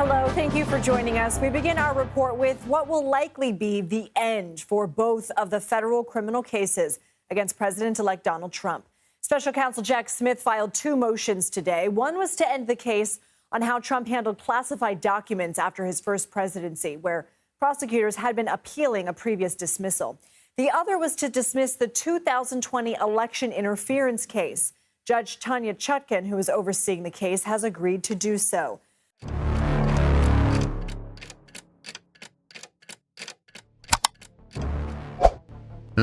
Hello, thank you for joining us. We begin our report with what will likely be the end for both of the federal criminal cases against President-elect Donald Trump. Special counsel Jack Smith filed two motions today. One was to end the case on how Trump handled classified documents after his first presidency, where prosecutors had been appealing a previous dismissal. The other was to dismiss the 2020 election interference case. Judge Tanya Chutkan, who is overseeing the case, has agreed to do so.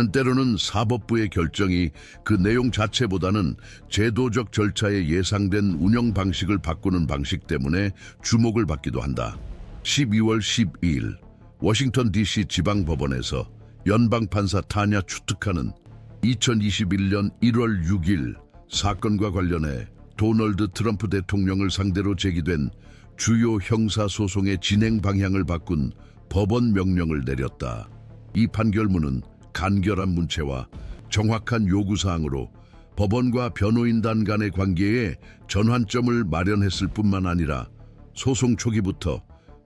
때로는 사법부의 결정이 그 내용 자체보다는 제도적 절차에 예상된 운영 방식을 바꾸는 방식 때문에 주목을 받기도 한다. 12월 12일 워싱턴 DC 지방법원에서 연방판사 타냐 추트카는 2021년 1월 6일 사건과 관련해 도널드 트럼프 대통령을 상대로 제기된 주요 형사소송의 진행 방향을 바꾼 법원 명령을 내렸다. 이 판결문은 간결한 문체와 정확한 요구사항으로 법원과 변호인단 간의 관계에 전환점을 마련했을 뿐만 아니라 소송 초기부터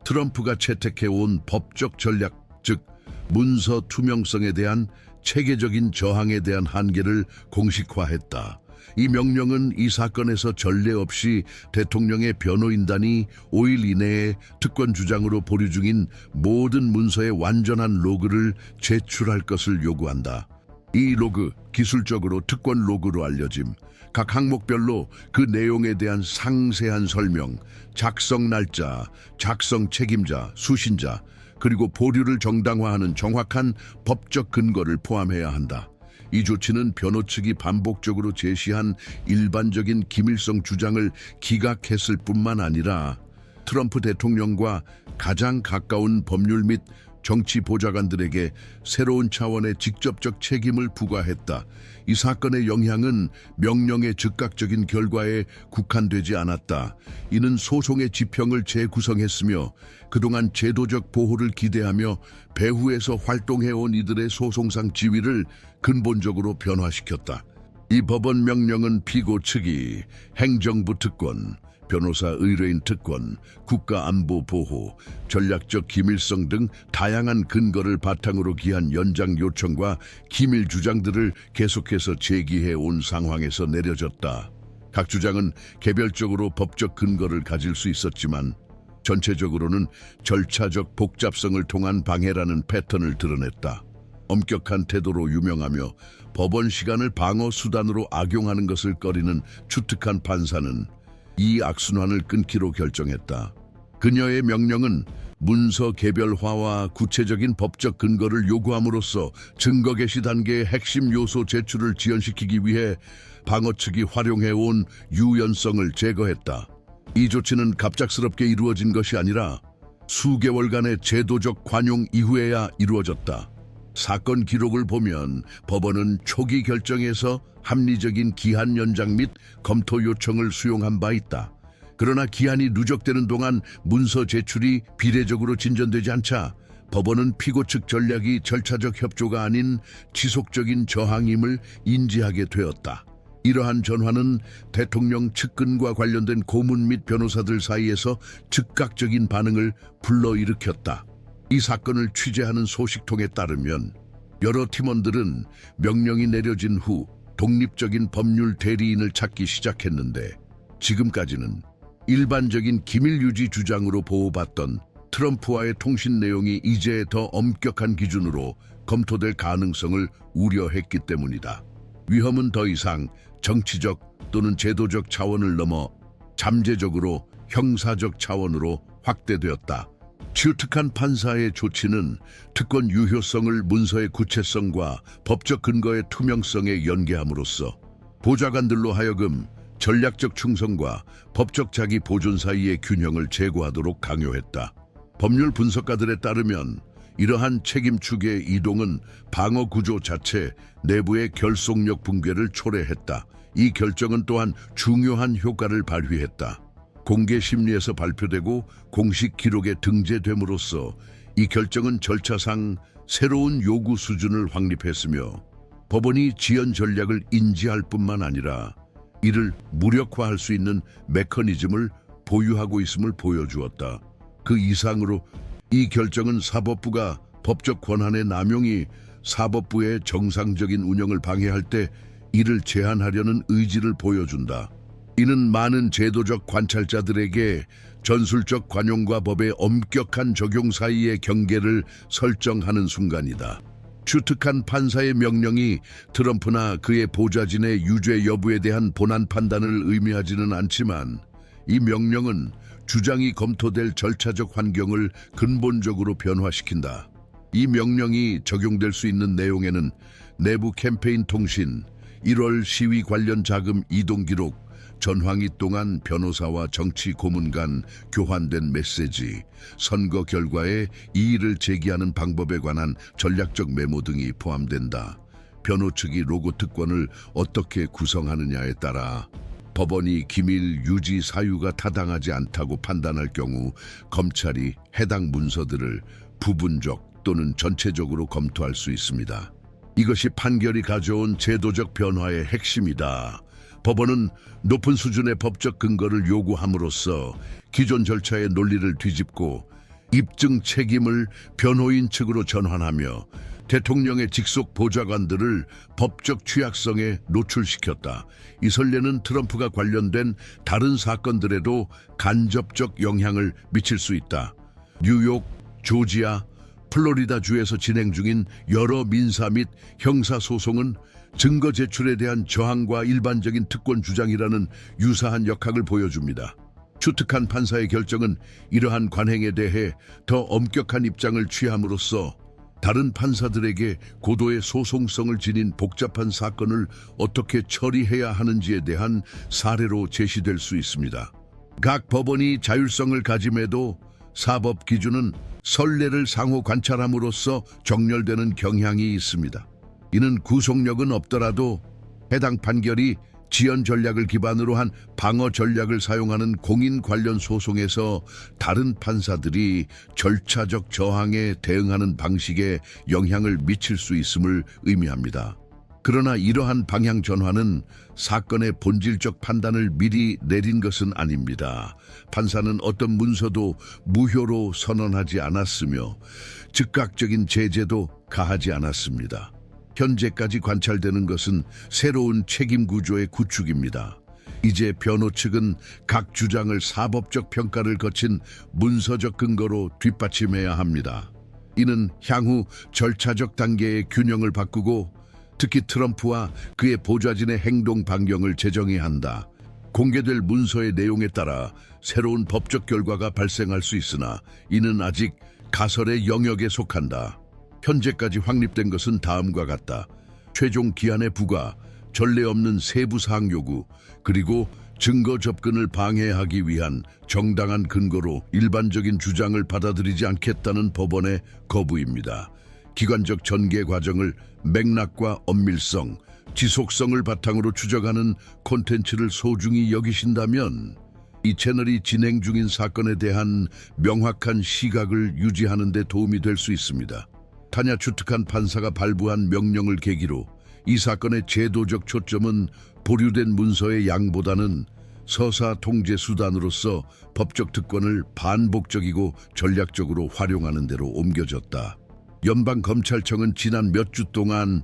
트럼프가 채택해온 법적 전략, 즉 문서 투명성에 대한 체계적인 저항에 대한 한계를 공식화했다. 이 명령은 이 사건에서 전례 없이 대통령의 변호인단이 5일 이내에 특권 주장으로 보류 중인 모든 문서의 완전한 로그를 제출할 것을 요구한다. 이 로그, 기술적으로 특권 로그로 알려짐, 각 항목별로 그 내용에 대한 상세한 설명, 작성 날짜, 작성 책임자, 수신자, 그리고 보류를 정당화하는 정확한 법적 근거를 포함해야 한다. 이 조치는 변호 측이 반복적으로 제시한 일반적인 기밀성 주장을 기각했을 뿐만 아니라 트럼프 대통령과 가장 가까운 법률 및 정치 보좌관들에게 새로운 차원의 직접적 책임을 부과했다. 이 사건의 영향은 명령의 즉각적인 결과에 국한되지 않았다. 이는 소송의 지평을 재구성했으며 그동안 제도적 보호를 기대하며 배후에서 활동해온 이들의 소송상 지위를 근본적으로 변화시켰다. 이 법원 명령은 피고 측이 행정부 특권, 변호사 의뢰인 특권, 국가안보 보호, 전략적 기밀성 등 다양한 근거를 바탕으로 기한 연장 요청과 기밀 주장들을 계속해서 제기해 온 상황에서 내려졌다. 각 주장은 개별적으로 법적 근거를 가질 수 있었지만 전체적으로는 절차적 복잡성을 통한 방해라는 패턴을 드러냈다. 엄격한 태도로 유명하며 법원 시간을 방어 수단으로 악용하는 것을 꺼리는 추특한 판사는 이 악순환을 끊기로 결정했다. 그녀의 명령은 문서 개별화와 구체적인 법적 근거를 요구함으로써 증거 개시 단계의 핵심 요소 제출을 지연시키기 위해 방어 측이 활용해온 유연성을 제거했다. 이 조치는 갑작스럽게 이루어진 것이 아니라 수개월간의 제도적 관용 이후에야 이루어졌다. 사건 기록을 보면 법원은 초기 결정에서 합리적인 기한 연장 및 검토 요청을 수용한 바 있다. 그러나 기한이 누적되는 동안 문서 제출이 비례적으로 진전되지 않자 법원은 피고 측 전략이 절차적 협조가 아닌 지속적인 저항임을 인지하게 되었다. 이러한 전환은 대통령 측근과 관련된 고문 및 변호사들 사이에서 즉각적인 반응을 불러일으켰다. 이 사건을 취재하는 소식통에 따르면 여러 팀원들은 명령이 내려진 후 독립적인 법률 대리인을 찾기 시작했는데 지금까지는 일반적인 기밀 유지 주장으로 보호받던 트럼프와의 통신 내용이 이제 더 엄격한 기준으로 검토될 가능성을 우려했기 때문이다. 위험은 더 이상 정치적 또는 제도적 차원을 넘어 잠재적으로 형사적 차원으로 확대되었다. 추특한 판사의 조치는 특권 유효성을 문서의 구체성과 법적 근거의 투명성에 연계함으로써 보좌관들로 하여금 전략적 충성과 법적 자기 보존 사이의 균형을 제고하도록 강요했다. 법률 분석가들에 따르면 이러한 책임축의 이동은 방어 구조 자체 내부의 결속력 붕괴를 초래했다. 이 결정은 또한 중요한 효과를 발휘했다. 공개 심리에서 발표되고 공식 기록에 등재됨으로써 이 결정은 절차상 새로운 요구 수준을 확립했으며 법원이 지연 전략을 인지할 뿐만 아니라 이를 무력화할 수 있는 메커니즘을 보유하고 있음을 보여주었다. 그 이상으로 이 결정은 사법부가 법적 권한의 남용이 사법부의 정상적인 운영을 방해할 때 이를 제한하려는 의지를 보여준다. 이는 많은 제도적 관찰자들에게 전술적 관용과 법의 엄격한 적용 사이의 경계를 설정하는 순간이다. 추특한 판사의 명령이 트럼프나 그의 보좌진의 유죄 여부에 대한 본안 판단을 의미하지는 않지만 이 명령은 주장이 검토될 절차적 환경을 근본적으로 변화시킨다. 이 명령이 적용될 수 있는 내용에는 내부 캠페인 통신, 1월 시위 관련 자금 이동 기록, 전황위 동안 변호사와 정치 고문 간 교환된 메시지, 선거 결과에 이의를 제기하는 방법에 관한 전략적 메모 등이 포함된다. 변호 측이 로고 특권을 어떻게 구성하느냐에 따라 법원이 기밀 유지 사유가 타당하지 않다고 판단할 경우 검찰이 해당 문서들을 부분적 또는 전체적으로 검토할 수 있습니다. 이것이 판결이 가져온 제도적 변화의 핵심이다. 법원은 높은 수준의 법적 근거를 요구함으로써 기존 절차의 논리를 뒤집고 입증 책임을 변호인 측으로 전환하며 대통령의 직속 보좌관들을 법적 취약성에 노출시켰다. 이 선례는 트럼프가 관련된 다른 사건들에도 간접적 영향을 미칠 수 있다. 뉴욕, 조지아, 플로리다 주에서 진행 중인 여러 민사 및 형사 소송은 증거 제출에 대한 저항과 일반적인 특권 주장이라는 유사한 역학을 보여줍니다. 추특한 판사의 결정은 이러한 관행에 대해 더 엄격한 입장을 취함으로써 다른 판사들에게 고도의 소송성을 지닌 복잡한 사건을 어떻게 처리해야 하는지에 대한 사례로 제시될 수 있습니다. 각 법원이 자율성을 가짐에도 사법 기준은 선례를 상호 관찰함으로써 정렬되는 경향이 있습니다. 이는 구속력은 없더라도 해당 판결이 지연 전략을 기반으로 한 방어 전략을 사용하는 공인 관련 소송에서 다른 판사들이 절차적 저항에 대응하는 방식에 영향을 미칠 수 있음을 의미합니다. 그러나 이러한 방향 전환은 사건의 본질적 판단을 미리 내린 것은 아닙니다. 판사는 어떤 문서도 무효로 선언하지 않았으며 즉각적인 제재도 가하지 않았습니다. 현재까지 관찰되는 것은 새로운 책임 구조의 구축입니다. 이제 변호 측은 각 주장을 사법적 평가를 거친 문서적 근거로 뒷받침해야 합니다. 이는 향후 절차적 단계의 균형을 바꾸고 특히 트럼프와 그의 보좌진의 행동 반경을 재정해야 한다. 공개될 문서의 내용에 따라 새로운 법적 결과가 발생할 수 있으나 이는 아직 가설의 영역에 속한다. 현재까지 확립된 것은 다음과 같다. 최종 기한의 부과, 전례 없는 세부 사항 요구, 그리고 증거 접근을 방해하기 위한 정당한 근거로 일반적인 주장을 받아들이지 않겠다는 법원의 거부입니다. 기관적 전개 과정을 맥락과 엄밀성, 지속성을 바탕으로 추적하는 콘텐츠를 소중히 여기신다면 이 채널이 진행 중인 사건에 대한 명확한 시각을 유지하는 데 도움이 될 수 있습니다. 타냐 추특한 판사가 발부한 명령을 계기로 이 사건의 제도적 초점은 보류된 문서의 양보다는 서사 통제 수단으로서 법적 특권을 반복적이고 전략적으로 활용하는 데로 옮겨졌다. 연방검찰청은 지난 몇 주 동안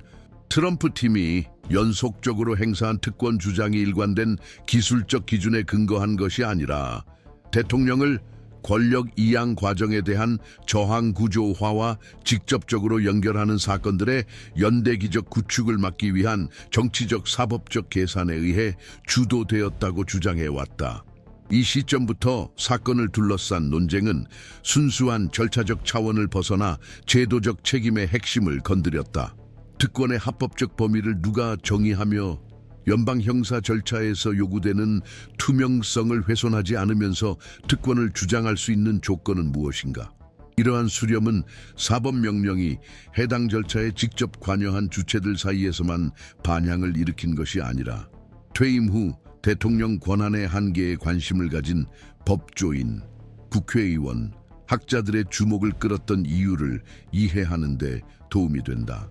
트럼프 팀이 연속적으로 행사한 특권 주장이 일관된 기술적 기준에 근거한 것이 아니라 대통령을 권력 이양 과정에 대한 저항 구조화와 직접적으로 연결하는 사건들의 연대기적 구축을 막기 위한 정치적 사법적 계산에 의해 주도되었다고 주장해왔다. 이 시점부터 사건을 둘러싼 논쟁은 순수한 절차적 차원을 벗어나 제도적 책임의 핵심을 건드렸다. 특권의 합법적 범위를 누가 정의하며 연방 형사 절차에서 요구되는 투명성을 훼손하지 않으면서 특권을 주장할 수 있는 조건은 무엇인가? 이러한 수렴은 사법명령이 해당 절차에 직접 관여한 주체들 사이에서만 반향을 일으킨 것이 아니라 퇴임 후 대통령 권한의 한계에 관심을 가진 법조인, 국회의원, 학자들의 주목을 끌었던 이유를 이해하는 데 도움이 된다.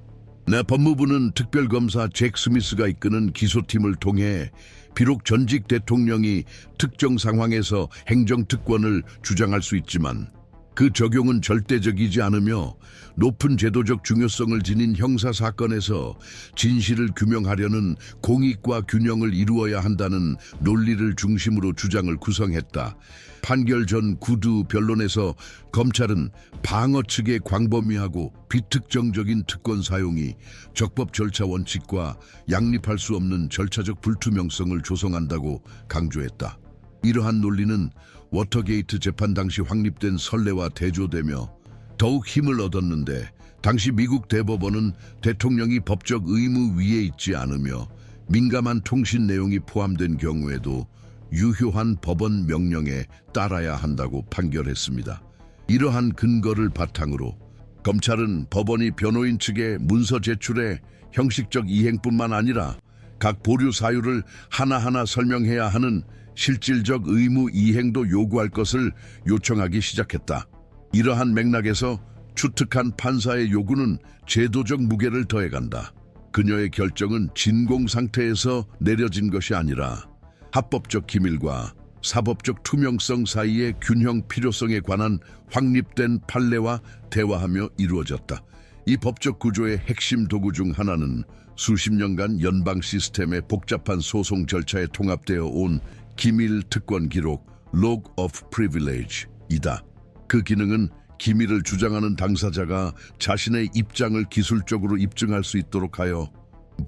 법무부는 특별검사 잭 스미스가 이끄는 기소팀을 통해 비록 전직 대통령이 특정 상황에서 행정특권을 주장할 수 있지만 그 적용은 절대적이지 않으며 높은 제도적 중요성을 지닌 형사 사건에서 진실을 규명하려는 공익과 균형을 이루어야 한다는 논리를 중심으로 주장을 구성했다. 판결 전 구두 변론에서 검찰은 방어 측의 광범위하고 비특정적인 특권 사용이 적법 절차 원칙과 양립할 수 없는 절차적 불투명성을 조성한다고 강조했다. 이러한 논리는 워터게이트 재판 당시 확립된 선례와 대조되며 더욱 힘을 얻었는데, 당시 미국 대법원은 대통령이 법적 의무 위에 있지 않으며 민감한 통신 내용이 포함된 경우에도 유효한 법원 명령에 따라야 한다고 판결했습니다. 이러한 근거를 바탕으로 검찰은 법원이 변호인 측에 문서 제출에 형식적 이행뿐만 아니라 각 보류 사유를 하나하나 설명해야 하는 실질적 의무 이행도 요구할 것을 요청하기 시작했다. 이러한 맥락에서 추특한 판사의 요구는 제도적 무게를 더해간다. 그녀의 결정은 진공 상태에서 내려진 것이 아니라 합법적 기밀과 사법적 투명성 사이의 균형 필요성에 관한 확립된 판례와 대화하며 이루어졌다. 이 법적 구조의 핵심 도구 중 하나는 수십 년간 연방 시스템의 복잡한 소송 절차에 통합되어 온 기밀 특권 기록 Log of Privilege이다. 그 기능은 기밀을 주장하는 당사자가 자신의 입장을 기술적으로 입증할 수 있도록 하여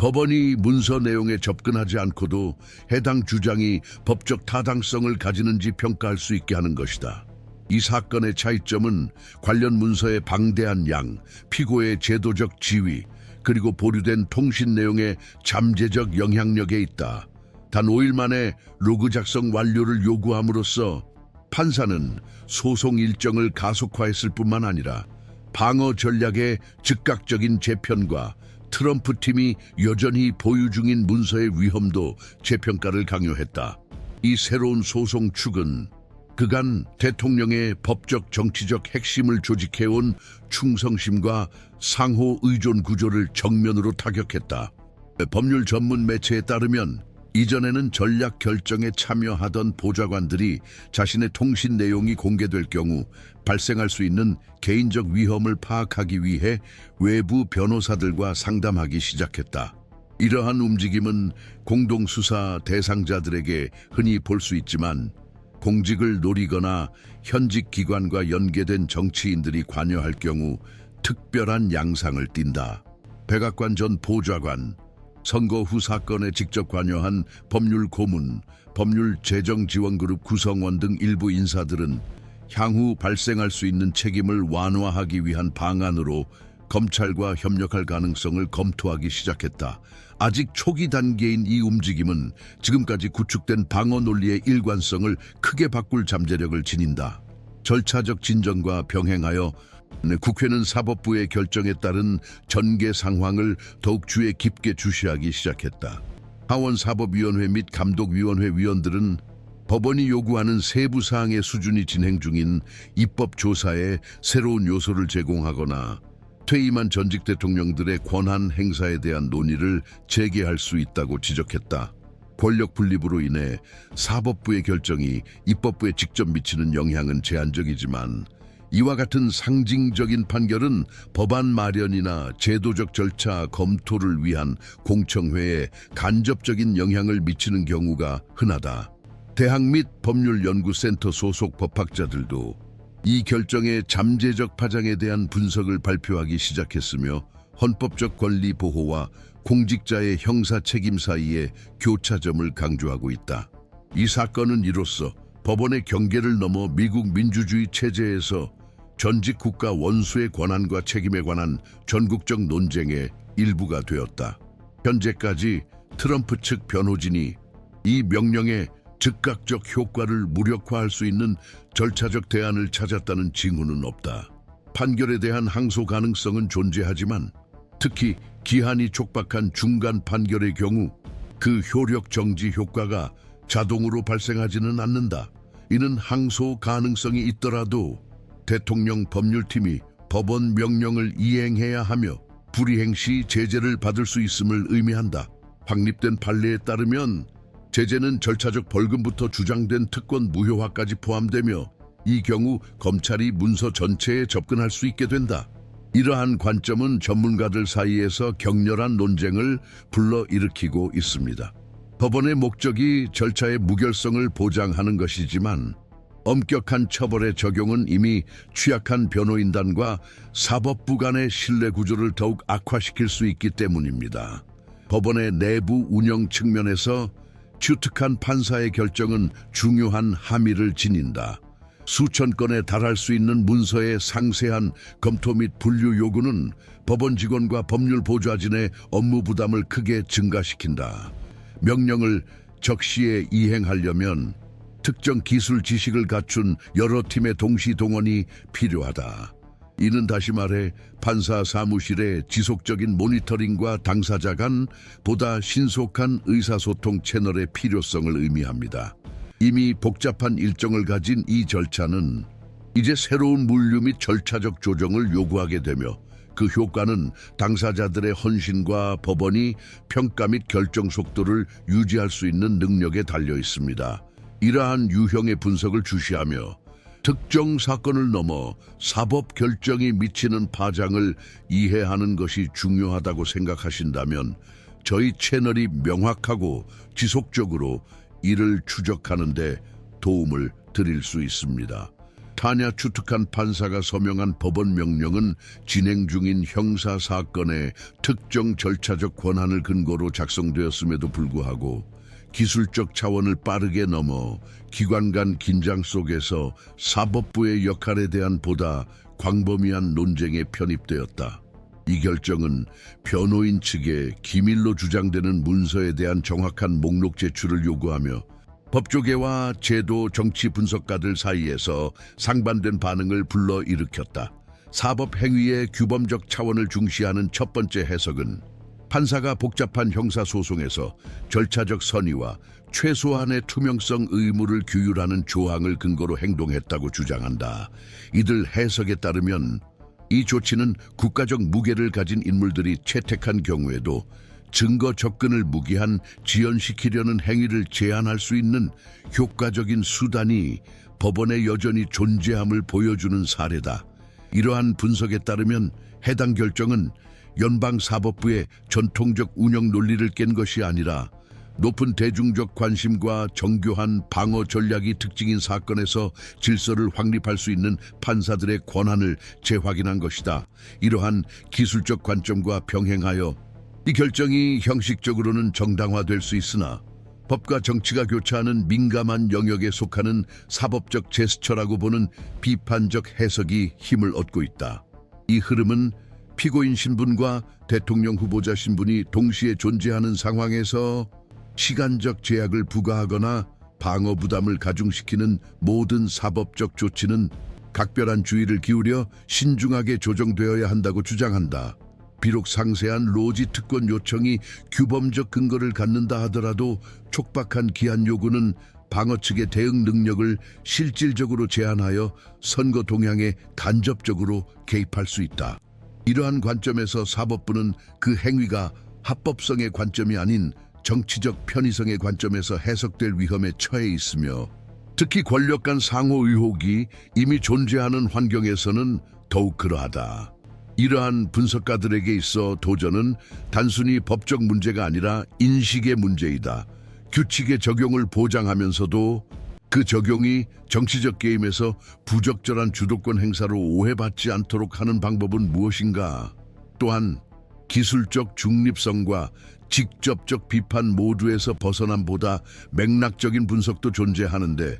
법원이 문서 내용에 접근하지 않고도 해당 주장이 법적 타당성을 가지는지 평가할 수 있게 하는 것이다. 이 사건의 차이점은 관련 문서의 방대한 양, 피고의 제도적 지위, 그리고 보류된 통신 내용의 잠재적 영향력에 있다. 단 5일 만에 로그 작성 완료를 요구함으로써 판사는 소송 일정을 가속화했을 뿐만 아니라 방어 전략의 즉각적인 재편과 트럼프 팀이 여전히 보유 중인 문서의 위험도 재평가를 강요했다. 이 새로운 소송 축은 그간 대통령의 법적 정치적 핵심을 조직해온 충성심과 상호 의존 구조를 정면으로 타격했다. 법률 전문 매체에 따르면 이전에는 전략 결정에 참여하던 보좌관들이 자신의 통신 내용이 공개될 경우 발생할 수 있는 개인적 위험을 파악하기 위해 외부 변호사들과 상담하기 시작했다. 이러한 움직임은 공동수사 대상자들에게 흔히 볼 수 있지만, 공직을 노리거나 현직 기관과 연계된 정치인들이 관여할 경우 특별한 양상을 띈다. 백악관 전 보좌관, 선거 후 사건에 직접 관여한 법률 고문, 법률 재정지원그룹 구성원 등 일부 인사들은 향후 발생할 수 있는 책임을 완화하기 위한 방안으로 검찰과 협력할 가능성을 검토하기 시작했다. 아직 초기 단계인 이 움직임은 지금까지 구축된 방어 논리의 일관성을 크게 바꿀 잠재력을 지닌다. 절차적 진전과 병행하여 국회는 사법부의 결정에 따른 전개 상황을 더욱 주의 깊게 주시하기 시작했다. 하원사법위원회 및 감독위원회 위원들은 법원이 요구하는 세부 사항의 수준이 진행 중인 입법조사에 새로운 요소를 제공하거나 퇴임한 전직 대통령들의 권한 행사에 대한 논의를 재개할 수 있다고 지적했다. 권력 분립으로 인해 사법부의 결정이 입법부에 직접 미치는 영향은 제한적이지만, 이와 같은 상징적인 판결은 법안 마련이나 제도적 절차 검토를 위한 공청회에 간접적인 영향을 미치는 경우가 흔하다. 대학 및 법률연구센터 소속 법학자들도 이 결정의 잠재적 파장에 대한 분석을 발표하기 시작했으며, 헌법적 권리 보호와 공직자의 형사 책임 사이의 교차점을 강조하고 있다. 이 사건은 이로써 법원의 경계를 넘어 미국 민주주의 체제에서 전직 국가 원수의 권한과 책임에 관한 전국적 논쟁의 일부가 되었다. 현재까지 트럼프 측 변호진이 이 명령의 즉각적 효과를 무력화할 수 있는 절차적 대안을 찾았다는 징후는 없다. 판결에 대한 항소 가능성은 존재하지만, 특히 기한이 촉박한 중간 판결의 경우 그 효력 정지 효과가 자동으로 발생하지는 않는다. 이는 항소 가능성이 있더라도 대통령 법률팀이 법원 명령을 이행해야 하며 불이행 시 제재를 받을 수 있음을 의미한다. 확립된 판례에 따르면 제재는 절차적 벌금부터 주장된 특권 무효화까지 포함되며, 이 경우 검찰이 문서 전체에 접근할 수 있게 된다. 이러한 관점은 전문가들 사이에서 격렬한 논쟁을 불러일으키고 있습니다. 법원의 목적이 절차의 무결성을 보장하는 것이지만 엄격한 처벌의 적용은 이미 취약한 변호인단과 사법부 간의 신뢰 구조를 더욱 악화시킬 수 있기 때문입니다. 법원의 내부 운영 측면에서 추특한 판사의 결정은 중요한 함의를 지닌다. 수천 건에 달할 수 있는 문서의 상세한 검토 및 분류 요구는 법원 직원과 법률 보좌진의 업무 부담을 크게 증가시킨다. 명령을 적시에 이행하려면 특정 기술 지식을 갖춘 여러 팀의 동시 동원이 필요하다. 이는 다시 말해 판사 사무실의 지속적인 모니터링과 당사자 간 보다 신속한 의사소통 채널의 필요성을 의미합니다. 이미 복잡한 일정을 가진 이 절차는 이제 새로운 물류 및 절차적 조정을 요구하게 되며 그 효과는 당사자들의 헌신과 법원이 평가 및 결정 속도를 유지할 수 있는 능력에 달려 있습니다. 이러한 유형의 분석을 주시하며 특정 사건을 넘어 사법 결정이 미치는 파장을 이해하는 것이 중요하다고 생각하신다면 저희 채널이 명확하고 지속적으로 이를 추적하는 데 도움을 드릴 수 있습니다. 타냐 추특한 판사가 서명한 법원 명령은 진행 중인 형사 사건의 특정 절차적 권한을 근거로 작성되었음에도 불구하고 기술적 차원을 빠르게 넘어 기관 간 긴장 속에서 사법부의 역할에 대한 보다 광범위한 논쟁에 편입되었다. 이 결정은 변호인 측에 기밀로 주장되는 문서에 대한 정확한 목록 제출을 요구하며 법조계와 제도 정치 분석가들 사이에서 상반된 반응을 불러일으켰다. 사법 행위의 규범적 차원을 중시하는 첫 번째 해석은 판사가 복잡한 형사소송에서 절차적 선의와 최소한의 투명성 의무를 규율하는 조항을 근거로 행동했다고 주장한다. 이들 해석에 따르면 이 조치는 국가적 무게를 가진 인물들이 채택한 경우에도 증거 접근을 무기한 지연시키려는 행위를 제한할 수 있는 효과적인 수단이 법원에 여전히 존재함을 보여주는 사례다. 이러한 분석에 따르면 해당 결정은 연방사법부의 전통적 운영 논리를 깬 것이 아니라 높은 대중적 관심과 정교한 방어 전략이 특징인 사건에서 질서를 확립할 수 있는 판사들의 권한을 재확인한 것이다. 이러한 기술적 관점과 병행하여 이 결정이 형식적으로는 정당화될 수 있으나 법과 정치가 교차하는 민감한 영역에 속하는 사법적 제스처라고 보는 비판적 해석이 힘을 얻고 있다. 이 흐름은 피고인 신분과 대통령 후보자 신분이 동시에 존재하는 상황에서 시간적 제약을 부과하거나 방어 부담을 가중시키는 모든 사법적 조치는 각별한 주의를 기울여 신중하게 조정되어야 한다고 주장한다. 비록 상세한 로지 특권 요청이 규범적 근거를 갖는다 하더라도 촉박한 기한 요구는 방어 측의 대응 능력을 실질적으로 제한하여 선거 동향에 간접적으로 개입할 수 있다. 이러한 관점에서 사법부는 그 행위가 합법성의 관점이 아닌 정치적 편의성의 관점에서 해석될 위험에 처해 있으며 특히 권력 간 상호 의혹이 이미 존재하는 환경에서는 더욱 그러하다. 이러한 분석가들에게 있어 도전은 단순히 법적 문제가 아니라 인식의 문제이다. 규칙의 적용을 보장하면서도 그 적용이 정치적 게임에서 부적절한 주도권 행사로 오해받지 않도록 하는 방법은 무엇인가? 또한 기술적 중립성과 직접적 비판 모두에서 벗어남보다 맥락적인 분석도 존재하는데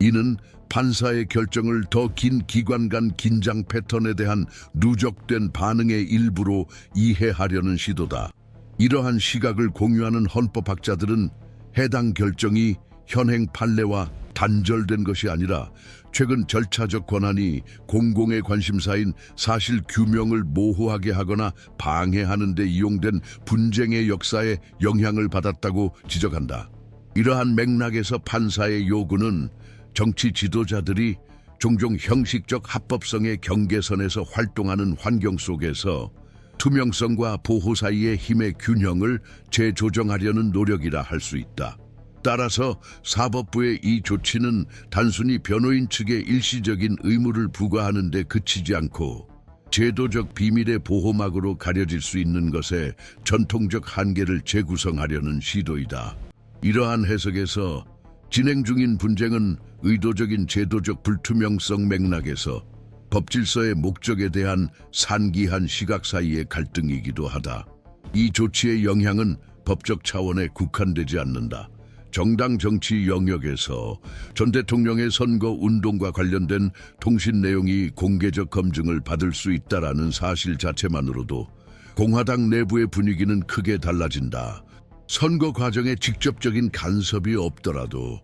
이는 판사의 결정을 더 긴 기관 간 긴장 패턴에 대한 누적된 반응의 일부로 이해하려는 시도다. 이러한 시각을 공유하는 헌법학자들은 해당 결정이 현행 판례와 단절된 것이 아니라 최근 절차적 권한이 공공의 관심사인 사실 규명을 모호하게 하거나 방해하는 데 이용된 분쟁의 역사에 영향을 받았다고 지적한다. 이러한 맥락에서 판사의 요구는 정치 지도자들이 종종 형식적 합법성의 경계선에서 활동하는 환경 속에서 투명성과 보호 사이의 힘의 균형을 재조정하려는 노력이라 할 수 있다. 따라서 사법부의 이 조치는 단순히 변호인 측의 일시적인 의무를 부과하는 데 그치지 않고 제도적 비밀의 보호막으로 가려질 수 있는 것에 전통적 한계를 재구성하려는 시도이다. 이러한 해석에서 진행 중인 분쟁은 의도적인 제도적 불투명성 맥락에서 법질서의 목적에 대한 산기한 시각 사이의 갈등이기도 하다. 이 조치의 영향은 법적 차원에 국한되지 않는다. 정당 정치 영역에서 전 대통령의 선거 운동과 관련된 통신 내용이 공개적 검증을 받을 수 있다라는 사실 자체만으로도 공화당 내부의 분위기는 크게 달라진다. 선거 과정에 직접적인 간섭이 없더라도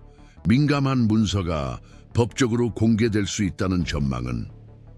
민감한 문서가 법적으로 공개될 수 있다는 전망은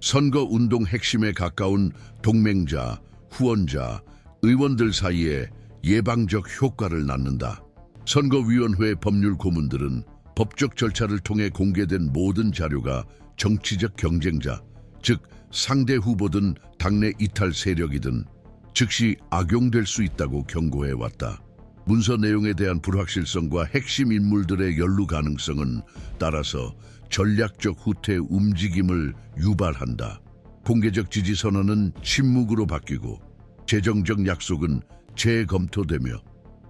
선거 운동 핵심에 가까운 동맹자, 후원자, 의원들 사이에 예방적 효과를 낳는다. 선거위원회 법률 고문들은 법적 절차를 통해 공개된 모든 자료가 정치적 경쟁자, 즉 상대 후보든 당내 이탈 세력이든 즉시 악용될 수 있다고 경고해왔다. 문서 내용에 대한 불확실성과 핵심 인물들의 연루 가능성은 따라서 전략적 후퇴 움직임을 유발한다. 공개적 지지 선언은 침묵으로 바뀌고 재정적 약속은 재검토되며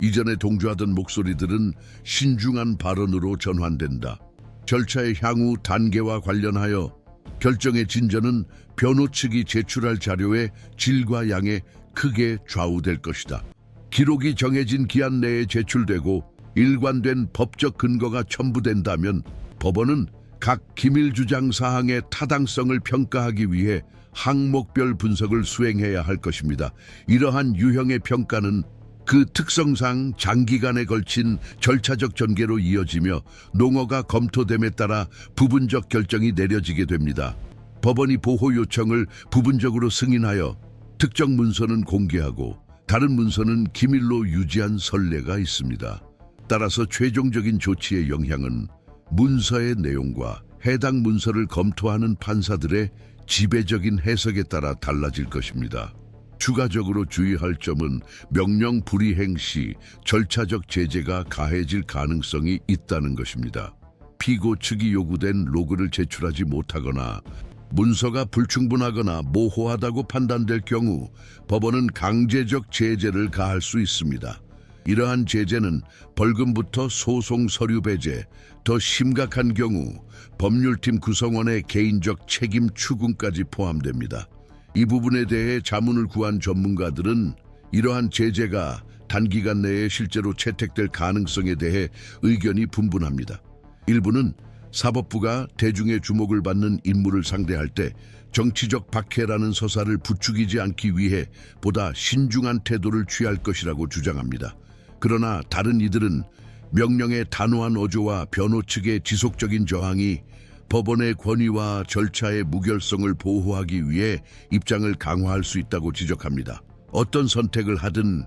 이전에 동조하던 목소리들은 신중한 발언으로 전환된다. 절차의 향후 단계와 관련하여 결정의 진전은 변호 측이 제출할 자료의 질과 양에 크게 좌우될 것이다. 기록이 정해진 기한 내에 제출되고 일관된 법적 근거가 첨부된다면 법원은 각 기밀 주장 사항의 타당성을 평가하기 위해 항목별 분석을 수행해야 할 것입니다. 이러한 유형의 평가는 그 특성상 장기간에 걸친 절차적 전개로 이어지며 농어가 검토됨에 따라 부분적 결정이 내려지게 됩니다. 법원이 보호 요청을 부분적으로 승인하여 특정 문서는 공개하고 다른 문서는 기밀로 유지한 선례가 있습니다. 따라서 최종적인 조치의 영향은 문서의 내용과 해당 문서를 검토하는 판사들의 지배적인 해석에 따라 달라질 것입니다. 추가적으로 주의할 점은 명령 불이행 시 절차적 제재가 가해질 가능성이 있다는 것입니다. 피고 측이 요구된 로그를 제출하지 못하거나 문서가 불충분하거나 모호하다고 판단될 경우 법원은 강제적 제재를 가할 수 있습니다. 이러한 제재는 벌금부터 소송 서류 배제, 더 심각한 경우 법률팀 구성원의 개인적 책임 추궁까지 포함됩니다. 이 부분에 대해 자문을 구한 전문가들은 이러한 제재가 단기간 내에 실제로 채택될 가능성에 대해 의견이 분분합니다. 일부는 사법부가 대중의 주목을 받는 인물을 상대할 때 정치적 박해라는 서사를 부추기지 않기 위해 보다 신중한 태도를 취할 것이라고 주장합니다. 그러나 다른 이들은 명령의 단호한 어조와 변호 측의 지속적인 저항이 법원의 권위와 절차의 무결성을 보호하기 위해 입장을 강화할 수 있다고 지적합니다. 어떤 선택을 하든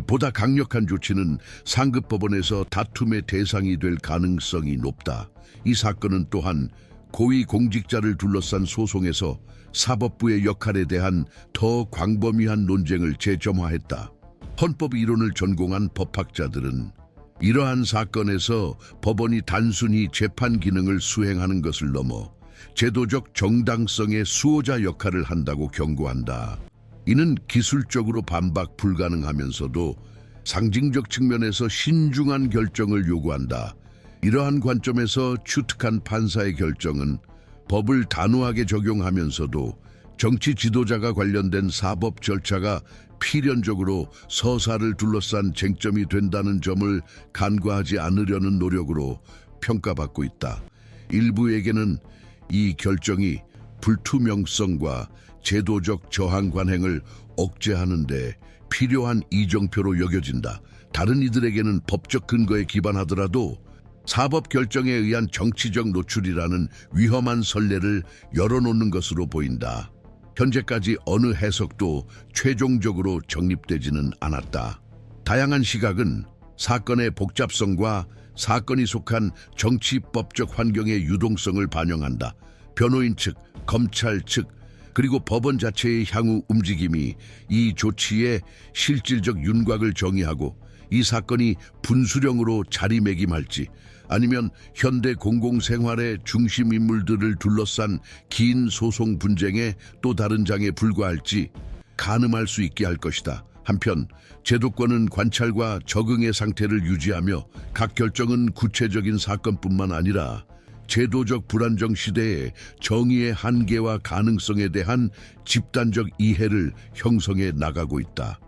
보다 강력한 조치는 상급 법원에서 다툼의 대상이 될 가능성이 높다. 이 사건은 또한 고위 공직자를 둘러싼 소송에서 사법부의 역할에 대한 더 광범위한 논쟁을 재점화했다. 헌법 이론을 전공한 법학자들은 이러한 사건에서 법원이 단순히 재판 기능을 수행하는 것을 넘어 제도적 정당성의 수호자 역할을 한다고 경고한다. 이는 기술적으로 반박 불가능하면서도 상징적 측면에서 신중한 결정을 요구한다. 이러한 관점에서 추특한 판사의 결정은 법을 단호하게 적용하면서도 정치 지도자가 관련된 사법 절차가 필연적으로 서사를 둘러싼 쟁점이 된다는 점을 간과하지 않으려는 노력으로 평가받고 있다. 일부에게는 이 결정이 불투명성과 제도적 저항 관행을 억제하는 데 필요한 이정표로 여겨진다. 다른 이들에게는 법적 근거에 기반하더라도 사법 결정에 의한 정치적 노출이라는 위험한 선례를 열어놓는 것으로 보인다. 현재까지 어느 해석도 최종적으로 정립되지는 않았다. 다양한 시각은 사건의 복잡성과 사건이 속한 정치법적 환경의 유동성을 반영한다. 변호인 측, 검찰 측, 그리고 법원 자체의 향후 움직임이 이 조치의 실질적 윤곽을 정의하고 이 사건이 분수령으로 자리매김할지 아니면 현대 공공생활의 중심 인물들을 둘러싼 긴 소송 분쟁의 또 다른 장에 불과할지 가늠할 수 있게 할 것이다. 한편 제도권은 관찰과 적응의 상태를 유지하며 각 결정은 구체적인 사건뿐만 아니라 제도적 불안정 시대의 정의의 한계와 가능성에 대한 집단적 이해를 형성해 나가고 있다.